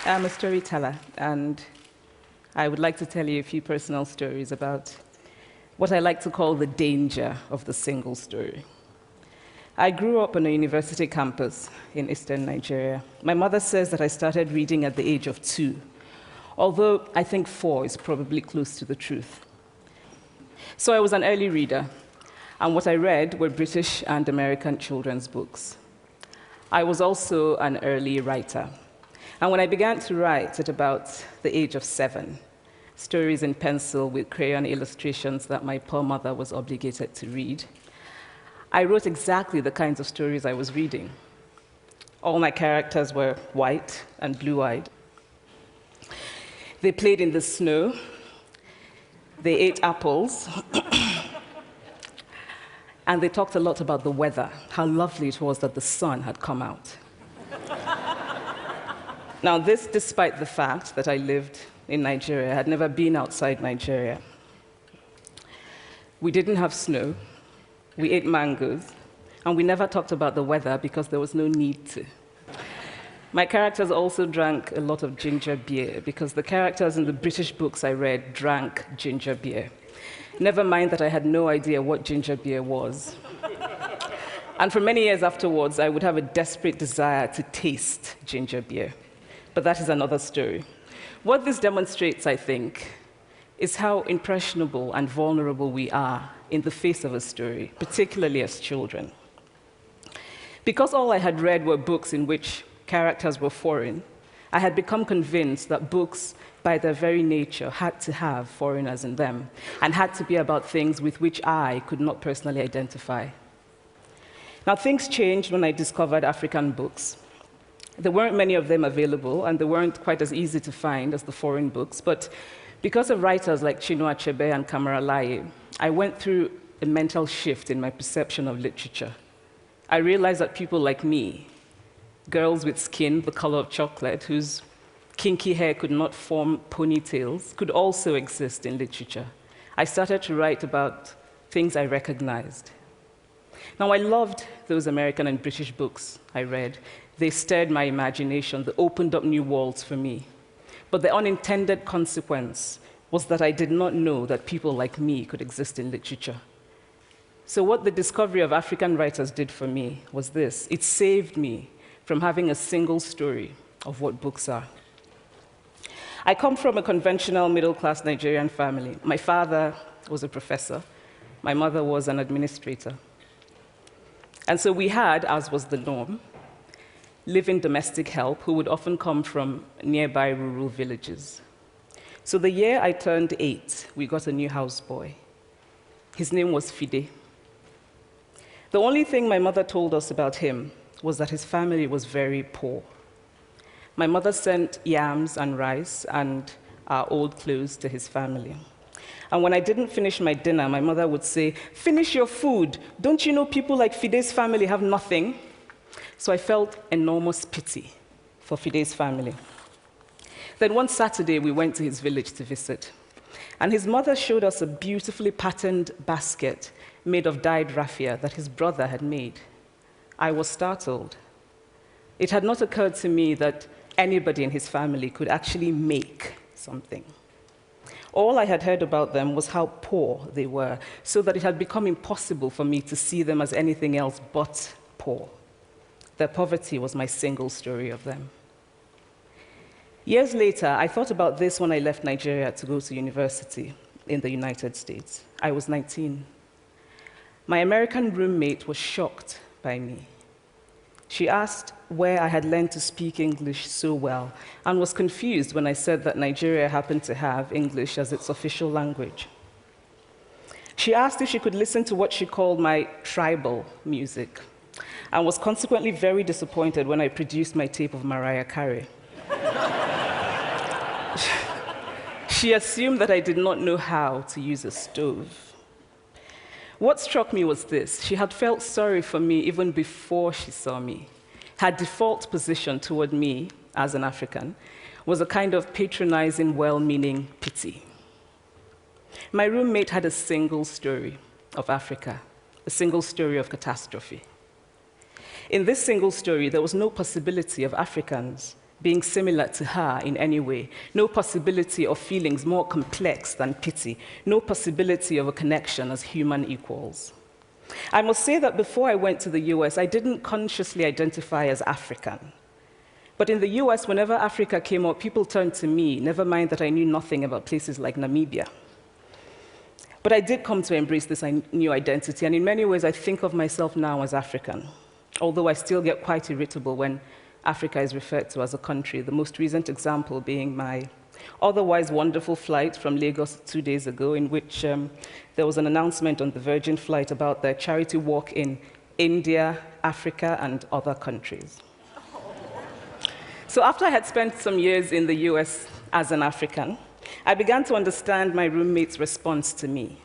I'm a storyteller, and I would like to tell you a few personal stories about what I like to call the danger of the single story. I grew up on a university campus in eastern Nigeria. My mother says that I started reading at the age of 2, although I think 4 is probably close to the truth. So I was an early reader, and what I read were British and American children's books. I was also an early writer. And when I began to write at about the age of 7, stories in pencil with crayon illustrations that my poor mother was obligated to read, I wrote exactly the kinds of stories I was reading. All my characters were white and blue-eyed. They played in the snow. They ate apples. And they talked a lot about the weather, how lovely it was that the sun had come out. Now, this despite the fact that I lived in Nigeria. I had never been outside Nigeria. We didn't have snow. We ate mangoes. And we never talked about the weather because there was no need to. My characters also drank a lot of ginger beer because the characters in the British books I read drank ginger beer. Never mind that I had no idea what ginger beer was. And for many years afterwards, I would have a desperate desire to taste ginger beer. But that is another story. What this demonstrates, I think, is how impressionable and vulnerable we are in the face of a story, particularly as children. Because all I had read were books in which characters were foreign, I had become convinced that books, by their very nature, had to have foreigners in them and had to be about things with which I could not personally identify. Now, things changed when I discovered African books. There weren't many of them available, and they weren't quite as easy to find as the foreign books, but because of writers like Chinua Achebe and Kamara, I went through a mental shift in my perception of literature. I realized that people like me, girls with skin the color of chocolate, whose kinky hair could not form ponytails, could also exist in literature. I started to write about things I recognized. Now, I loved those American and British books I read. They stirred my imagination. They opened up new worlds for me. But the unintended consequence was that I did not know that people like me could exist in literature. So what the discovery of African writers did for me was this. It saved me from having a single story of what books are. I come from a conventional middle-class Nigerian family. My father was a professor. My mother was an administrator. And so we had, as was the norm, live-in domestic help who would often come from nearby rural villages. So the year I turned 8, we got a new houseboy. His name was Fide. The only thing my mother told us about him was that his family was very poor. My mother sent yams and rice and our old clothes to his family. And when I didn't finish my dinner, my mother would say, "Finish your food. Don't you know people like Fide's family have nothing?" So I felt enormous pity for Fide's family. Then one Saturday, we went to his village to visit. And his mother showed us a beautifully patterned basket made of dyed raffia that his brother had made. I was startled. It had not occurred to me that anybody in his family could actually make something. All I had heard about them was how poor they were, so that it had become impossible for me to see them as anything else but poor. Their poverty was my single story of them. Years later, I thought about this when I left Nigeria to go to university in the United States. I was 19. My American roommate was shocked by me. She asked where I had learned to speak English so well and was confused when I said that Nigeria happened to have English as its official language. She asked if she could listen to what she called my tribal music, and was consequently very disappointed when I produced my tape of Mariah Carey. She assumed that I did not know how to use a stove. What struck me was this. She had felt sorry for me even before she saw me. Her default position toward me, as an African, was a kind of patronizing, well-meaning pity. My roommate had a single story of Africa, a single story of catastrophe. In this single story, there was no possibility of Africans being similar to her in any way, no possibility of feelings more complex than pity, no possibility of a connection as human equals. I must say that before I went to the US, I didn't consciously identify as African. But in the US, whenever Africa came up, people turned to me, never mind that I knew nothing about places like Namibia. But I did come to embrace this new identity, and in many ways, I think of myself now as African, although I still get quite irritable when Africa is referred to as a country, the most recent example being my otherwise wonderful flight from Lagos 2 days ago, in which there was an announcement on the Virgin flight about their charity walk in India, Africa, and other countries. So after I had spent some years in the US as an African, I began to understand my roommate's response to me.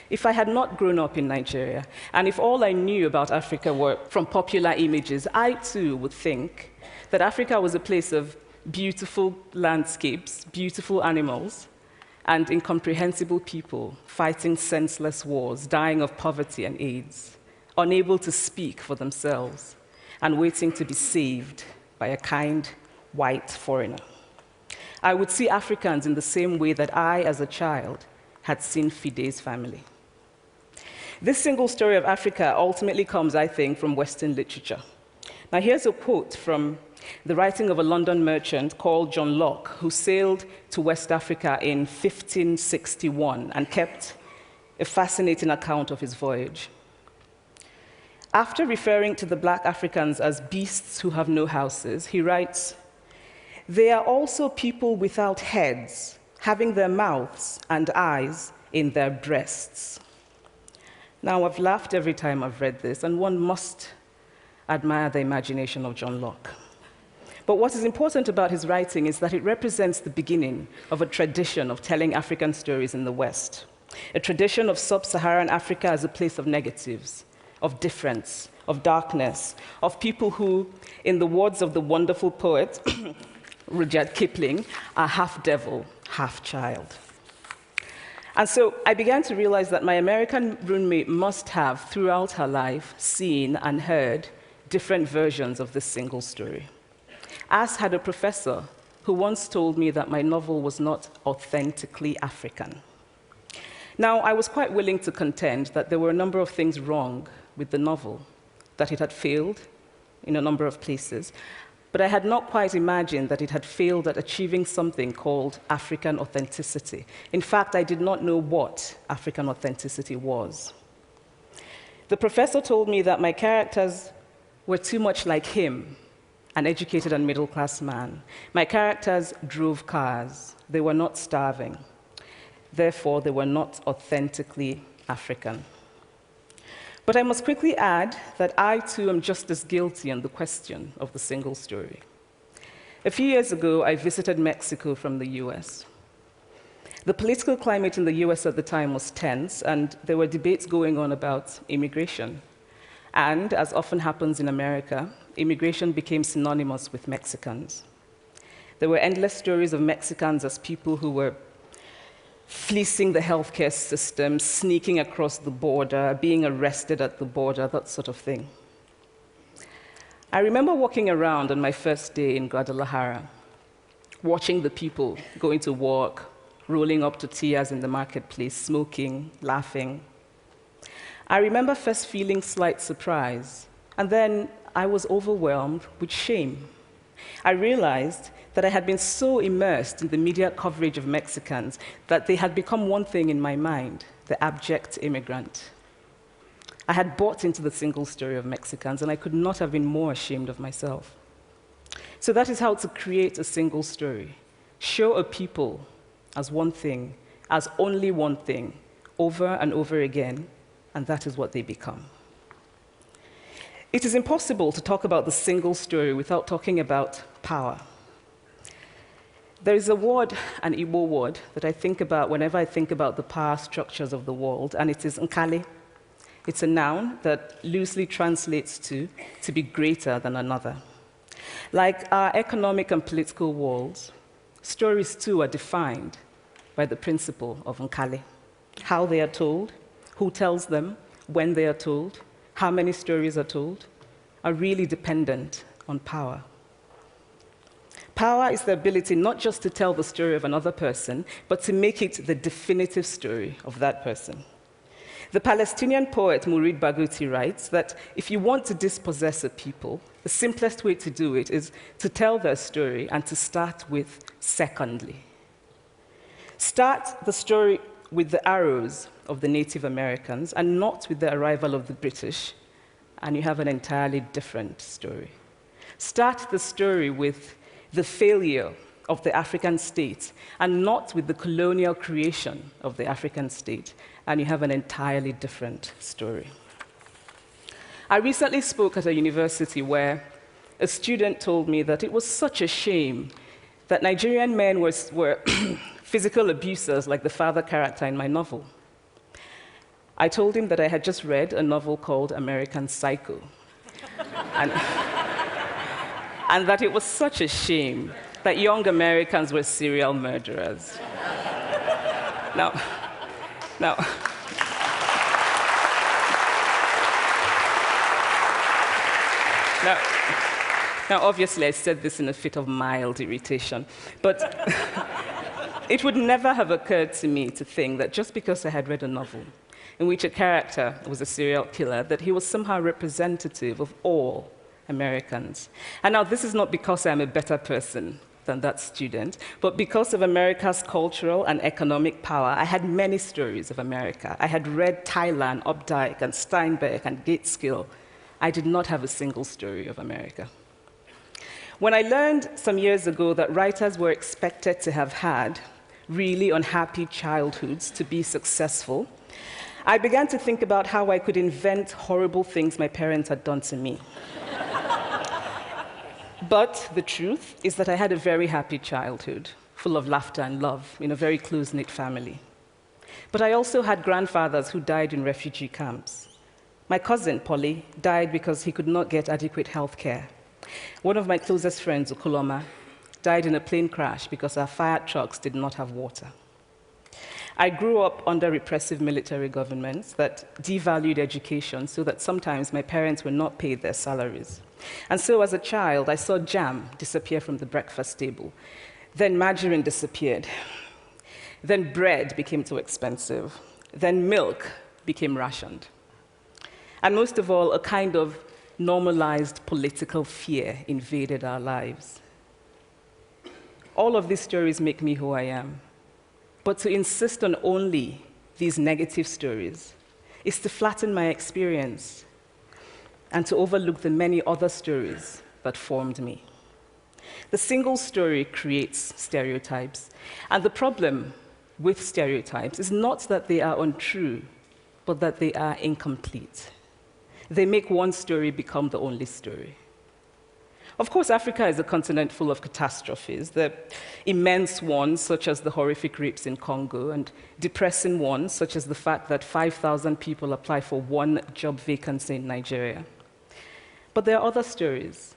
If I had not grown up in Nigeria, and if all I knew about Africa were from popular images, I too would think that Africa was a place of beautiful landscapes, beautiful animals, and incomprehensible people fighting senseless wars, dying of poverty and AIDS, unable to speak for themselves, and waiting to be saved by a kind white foreigner. I would see Africans in the same way that I, as a child, had seen Fide's family. This single story of Africa ultimately comes, I think, from Western literature. Now, here's a quote from the writing of a London merchant called John Locke, who sailed to West Africa in 1561 and kept a fascinating account of his voyage. After referring to the black Africans as beasts who have no houses, he writes, "They are also people without heads, having their mouths and eyes in their breasts." Now, I've laughed every time I've read this, and one must admire the imagination of John Locke. But what is important about his writing is that it represents the beginning of a tradition of telling African stories in the West, a tradition of sub-Saharan Africa as a place of negatives, of difference, of darkness, of people who, in the words of the wonderful poet Rudyard Kipling, are half devil, half child. And so I began to realize that my American roommate must have, throughout her life, seen and heard different versions of this single story. As had a professor who once told me that my novel was not authentically African. Now, I was quite willing to contend that there were a number of things wrong with the novel, that it had failed in a number of places, but I had not quite imagined that it had failed at achieving something called African authenticity. In fact, I did not know what African authenticity was. The professor told me that my characters were too much like him, an educated and middle-class man. My characters drove cars. They were not starving. Therefore, they were not authentically African. But I must quickly add that I, too, am just as guilty on the question of the single story. A few years ago, I visited Mexico from the US. The political climate in the US at the time was tense, and there were debates going on about immigration. And, as often happens in America, immigration became synonymous with Mexicans. There were endless stories of Mexicans as people who were fleecing the healthcare system, sneaking across the border, being arrested at the border, that sort of thing. I remember walking around on my first day in Guadalajara, watching the people going to work, rolling up tortillas in the marketplace, smoking, laughing. I remember first feeling slight surprise, and then I was overwhelmed with shame. I realized that I had been so immersed in the media coverage of Mexicans that they had become one thing in my mind, the abject immigrant. I had bought into the single story of Mexicans, and I could not have been more ashamed of myself. So that is how to create a single story. Show a people as one thing, as only one thing, over and over again, and that is what they become. It is impossible to talk about the single story without talking about power. There is a word, an Igbo word, that I think about whenever I think about the power structures of the world, and it is nkali. It's a noun that loosely translates to be greater than another. Like our economic and political worlds, stories too are defined by the principle of nkali. How they are told, who tells them, when they are told, how many stories are told, are really dependent on power. Power is the ability not just to tell the story of another person, but to make it the definitive story of that person. The Palestinian poet Mourid Barghouti writes that if you want to dispossess a people, the simplest way to do it is to tell their story and to start with secondly. Start the story with the arrows of the Native Americans and not with the arrival of the British, and you have an entirely different story. Start the story with the failure of the African state and not with the colonial creation of the African state, and you have an entirely different story. I recently spoke at a university where a student told me that it was such a shame that Nigerian men were physical abusers like the father character in my novel. I told him that I had just read a novel called American Psycho, and that it was such a shame that young Americans were serial murderers. Now, obviously, I said this in a fit of mild irritation, but it would never have occurred to me to think that just because I had read a novel in which a character was a serial killer, that he was somehow representative of all Americans. And now, this is not because I'm a better person than that student, but because of America's cultural and economic power, I had many stories of America. I had read Tylan, Updike, and Steinbeck, and Gateskill. I did not have a single story of America. When I learned some years ago that writers were expected to have had really unhappy childhoods to be successful, I began to think about how I could invent horrible things my parents had done to me. But the truth is that I had a very happy childhood, full of laughter and love, in a very close-knit family. But I also had grandfathers who died in refugee camps. My cousin, Polly, died because he could not get adequate health care. One of my closest friends, Okoloma, died in a plane crash because our fire trucks did not have water. I grew up under repressive military governments that devalued education so that sometimes my parents were not paid their salaries. And so as a child, I saw jam disappear from the breakfast table. Then margarine disappeared. Then bread became too expensive. Then milk became rationed. And most of all, a kind of normalized political fear invaded our lives. All of these stories make me who I am. But to insist on only these negative stories is to flatten my experience and to overlook the many other stories that formed me. The single story creates stereotypes, and the problem with stereotypes is not that they are untrue, but that they are incomplete. They make one story become the only story. Of course, Africa is a continent full of catastrophes, the immense ones, such as the horrific rapes in Congo, and depressing ones, such as the fact that 5,000 people apply for one job vacancy in Nigeria. But there are other stories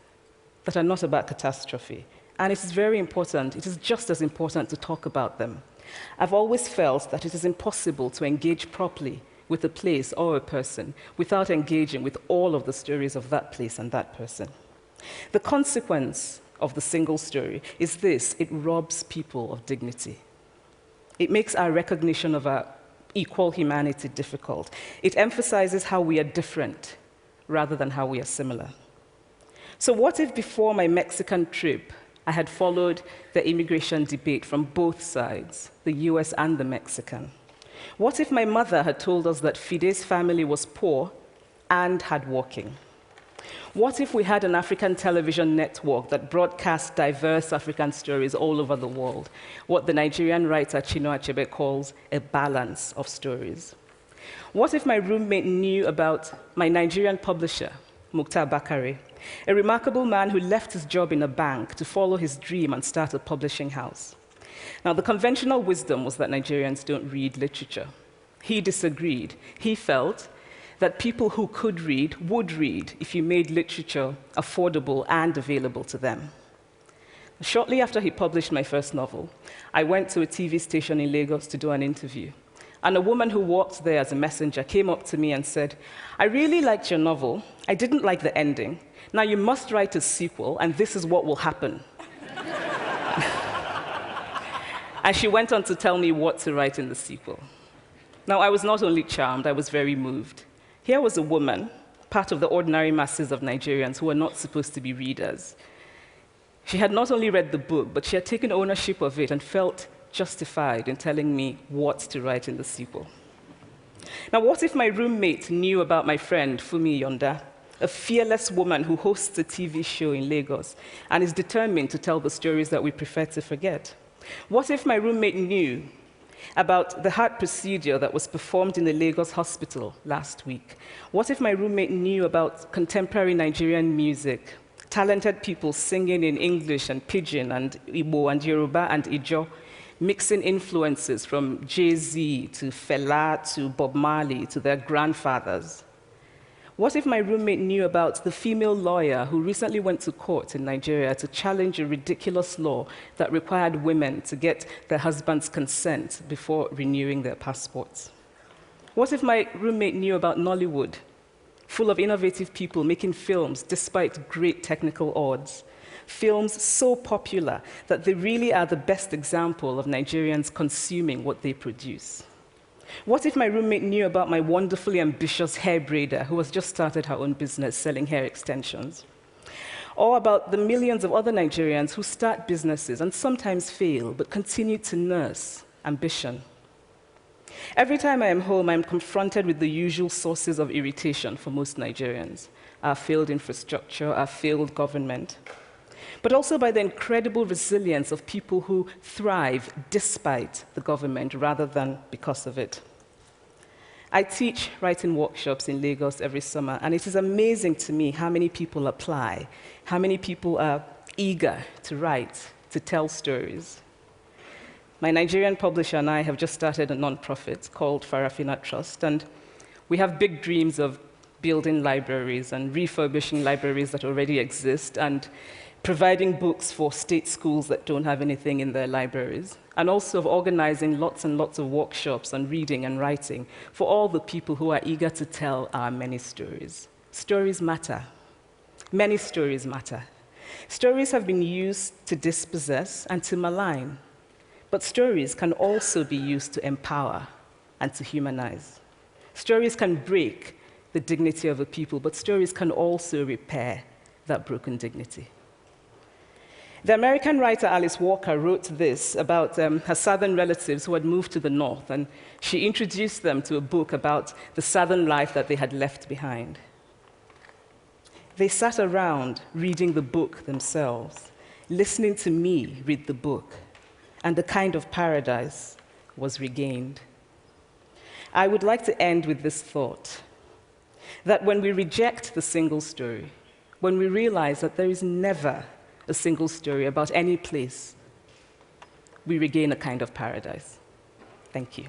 that are not about catastrophe, and it is very important, it is just as important to talk about them. I've always felt that it is impossible to engage properly with a place or a person without engaging with all of the stories of that place and that person. The consequence of the single story is this: it robs people of dignity. It makes our recognition of our equal humanity difficult. It emphasizes how we are different rather than how we are similar. So what if before my Mexican trip, I had followed the immigration debate from both sides, the US and the Mexican? What if my mother had told us that Fide's family was poor and hardworking? What if we had an African television network that broadcast diverse African stories all over the world, what the Nigerian writer Chinua Achebe calls a balance of stories? What if my roommate knew about my Nigerian publisher, Mukhtar Bakare, a remarkable man who left his job in a bank to follow his dream and start a publishing house? Now, the conventional wisdom was that Nigerians don't read literature. He disagreed. He felt that people who could read would read if you made literature affordable and available to them. Shortly after he published my first novel, I went to a TV station in Lagos to do an interview. And a woman who worked there as a messenger came up to me and said, "I really liked your novel. I didn't like the ending. Now you must write a sequel, and this is what will happen." And she went on to tell me what to write in the sequel. Now, I was not only charmed, I was very moved. Here was a woman, part of the ordinary masses of Nigerians who were not supposed to be readers. She had not only read the book, but she had taken ownership of it and felt justified in telling me what to write in the sequel. Now, what if my roommate knew about my friend, Fumi Yonda, a fearless woman who hosts a TV show in Lagos and is determined to tell the stories that we prefer to forget? What if my roommate knew about the heart procedure that was performed in the Lagos hospital last week? What if my roommate knew about contemporary Nigerian music, talented people singing in English and Pidgin and Igbo and Yoruba and Ijo, mixing influences from Jay-Z to Fela to Bob Marley to their grandfathers? What if my roommate knew about the female lawyer who recently went to court in Nigeria to challenge a ridiculous law that required women to get their husband's consent before renewing their passports? What if my roommate knew about Nollywood, full of innovative people making films despite great technical odds? Films so popular that they really are the best example of Nigerians consuming what they produce. What if my roommate knew about my wonderfully ambitious hair braider who has just started her own business selling hair extensions? Or about the millions of other Nigerians who start businesses and sometimes fail, but continue to nurse ambition? Every time I am home, I'm confronted with the usual sources of irritation for most Nigerians: our failed infrastructure, our failed government, but also by the incredible resilience of people who thrive despite the government rather than because of it. I teach writing workshops in Lagos every summer, and it is amazing to me how many people apply, how many people are eager to write, to tell stories. My Nigerian publisher and I have just started a nonprofit called Farafina Trust, and we have big dreams of building libraries and refurbishing libraries that already exist and providing books for state schools that don't have anything in their libraries, and also of organizing lots and lots of workshops on reading and writing for all the people who are eager to tell our many stories. Stories matter. Many stories matter. Stories have been used to dispossess and to malign, but stories can also be used to empower and to humanize. Stories can break the dignity of a people, but stories can also repair that broken dignity. The American writer Alice Walker wrote this about her southern relatives who had moved to the north, and she introduced them to a book about the southern life that they had left behind. They sat around reading the book themselves, listening to me read the book, and a kind of paradise was regained. I would like to end with this thought, that when we reject the single story, when we realize that there is never a single story about any place, we regain a kind of paradise. Thank you.